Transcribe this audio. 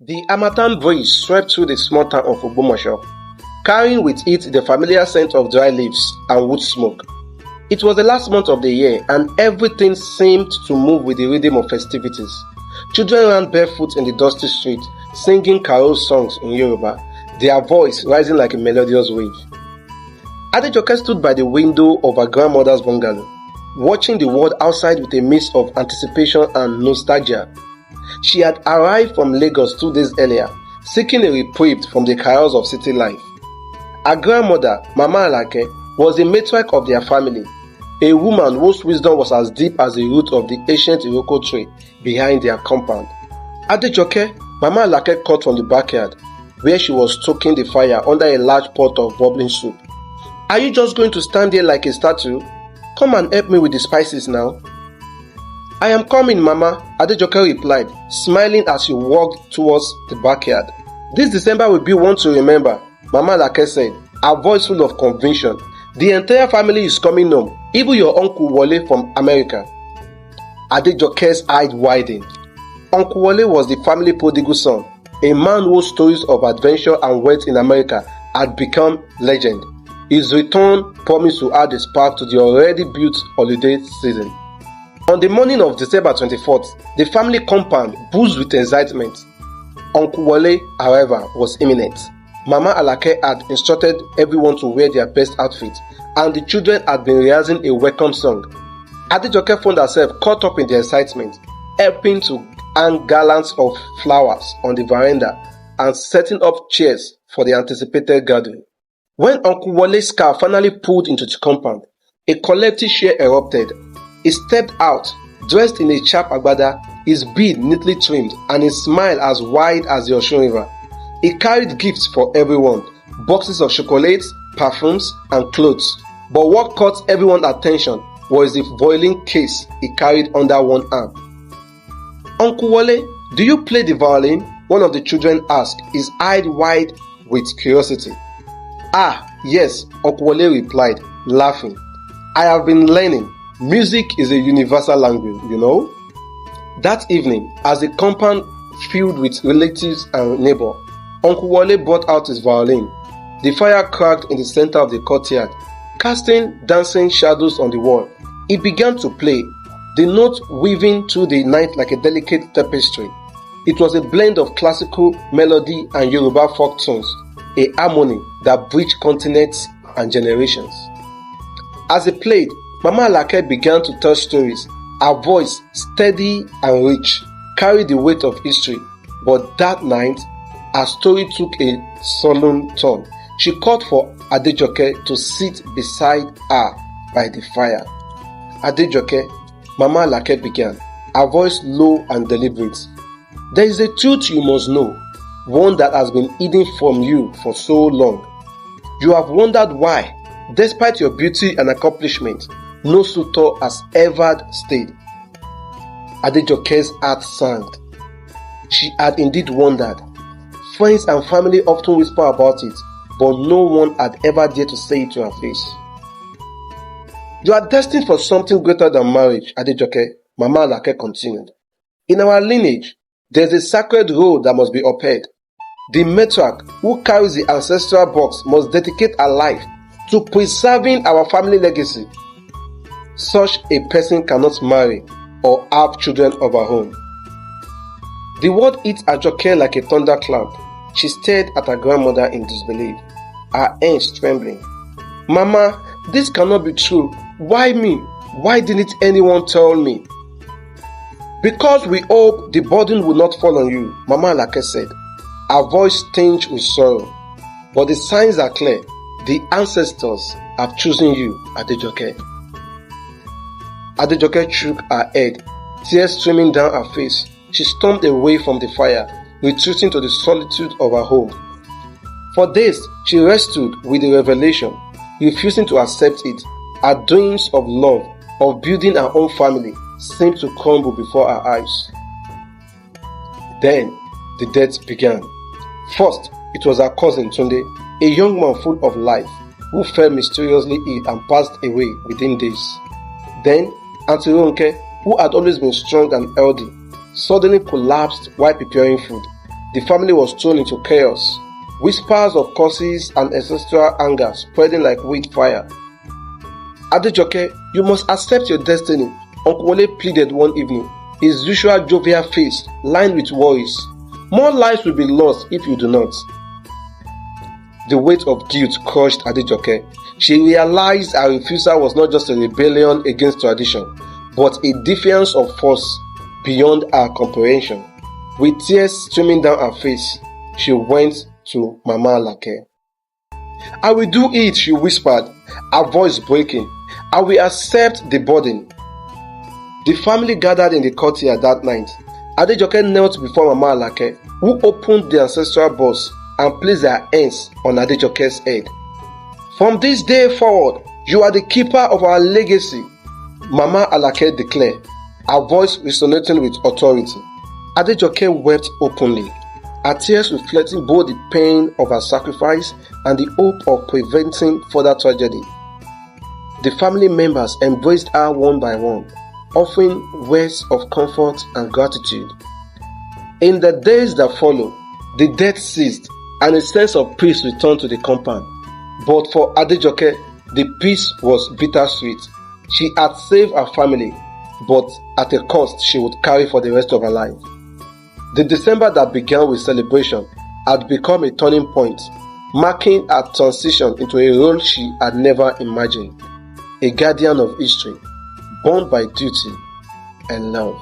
The Harmattan breeze swept through the small town of Ogbomoso, carrying with it the familiar scent of dry leaves and wood smoke. It was the last month of the year and everything seemed to move with the rhythm of festivities. Children ran barefoot in the dusty street, singing carol songs in Yoruba, their voice rising like a melodious wave. Adejoke stood by the window of her grandmother's bungalow, watching the world outside with a mix of anticipation and nostalgia. She had arrived from Lagos 2 days earlier, seeking a reprieve from the chaos of city life. Her grandmother, Mama Alake, was the matriarch of their family, a woman whose wisdom was as deep as the root of the ancient Iroko tree behind their compound. Adejoke, Mama Alake caught from the backyard, where she was stoking the fire under a large pot of bubbling soup. "Are you just going to stand there like a statue? Come and help me with the spices now." "I am coming, Mama," Adejoke replied, smiling as she walked towards the backyard. "This December will be one to remember," Mama Alake said, her voice full of conviction. "The entire family is coming home, even your Uncle Wole from America." Adejoke's eyes widened. Uncle Wole was the family prodigal son, a man whose stories of adventure and wealth in America had become legend. His return promised to add a spark to the already built holiday season. On the morning of December 24th, the family compound buzzed with excitement. Uncle Wole, however, was imminent. Mama Alake had instructed everyone to wear their best outfits, and the children had been rehearsing a welcome song. Adejoke found herself caught up in the excitement, helping to hang garlands of flowers on the veranda and setting up chairs for the anticipated gathering. When Uncle Wole's car finally pulled into the compound, a collective cheer erupted. He stepped out, dressed in a sharp agbada, his beard neatly trimmed, and his smile as wide as the Osun River. He carried gifts for everyone, boxes of chocolates, perfumes, and clothes. But what caught everyone's attention was the violin case he carried under one arm. "Uncle Wole, do you play the violin?" one of the children asked, his eyes wide with curiosity. "Ah, yes," Uncle Wole replied, laughing. "I have been learning. Music is a universal language, you know." That evening, as the compound filled with relatives and neighbors, Uncle Wole brought out his violin. The fire crackled in the center of the courtyard, casting dancing shadows on the wall. He began to play, the notes weaving through the night like a delicate tapestry. It was a blend of classical melody and Yoruba folk tunes, a harmony that bridged continents and generations. As he played, Mama Alake began to tell stories. Her voice, steady and rich, carried the weight of history. But that night, her story took a solemn turn. She called for Adejoke to sit beside her by the fire. "Adejoke," Mama Alake began, her voice low and deliberate. "There is a truth you must know, one that has been hidden from you for so long. You have wondered why, despite your beauty and accomplishment, no suitor has ever stayed." Adejoke's heart sank. She had indeed wondered. Friends and family often whisper about it, but no one had ever dared to say it to her face. "You are destined for something greater than marriage, Adejoke," Mama Alake continued. "In our lineage, there is a sacred role that must be upheld. The matriarch who carries the ancestral box must dedicate her life to preserving our family legacy. Such a person cannot marry or have children of her own." The word hit Ajoke like a thunderclap. She stared at her grandmother in disbelief, her hands trembling. "Mama, this cannot be true. Why me? Why didn't anyone tell me?" "Because we hope the burden will not fall on you," Mama Alake said, her voice tinged with sorrow. "But the signs are clear. The ancestors have chosen you, Adejoke." Adejoke shook her head, tears streaming down her face. She stormed away from the fire, retreating to the solitude of her home. For days, she wrestled with the revelation, refusing to accept it. Her dreams of love, of building her own family, seemed to crumble before her eyes. Then, the death began. First, it was her cousin Tunde, a young man full of life, who fell mysteriously ill and passed away within days. Then, Auntie Ronke, who had always been strong and healthy, suddenly collapsed while preparing food. The family was thrown into chaos. Whispers of curses and ancestral anger spreading like wildfire. "Adejoke, you must accept your destiny," Uncle Wole pleaded one evening, his usual jovial face lined with worries. "More lives will be lost if you do not." The weight of guilt crushed Adejoke. She realized her refusal was not just a rebellion against tradition, but a defiance of force beyond her comprehension. With tears streaming down her face, she went to Mama Alake. "I will do it," she whispered, her voice breaking. "I will accept the burden." The family gathered in the courtyard that night. Adejoke knelt before Mama Alake, who opened the ancestral box and placed her hands on Adejoke's head. "From this day forward, you are the keeper of our legacy," Mama Alake declared, her voice resonating with authority. Adejoke wept openly, her tears reflecting both the pain of her sacrifice and the hope of preventing further tragedy. The family members embraced her one by one, offering words of comfort and gratitude. In the days that followed, the death ceased and a sense of peace returned to the compound. But for Adejoke, the peace was bittersweet. She had saved her family, but at a cost she would carry for the rest of her life. The December that began with celebration had become a turning point, marking her transition into a role she had never imagined, a guardian of history, bound by duty and love.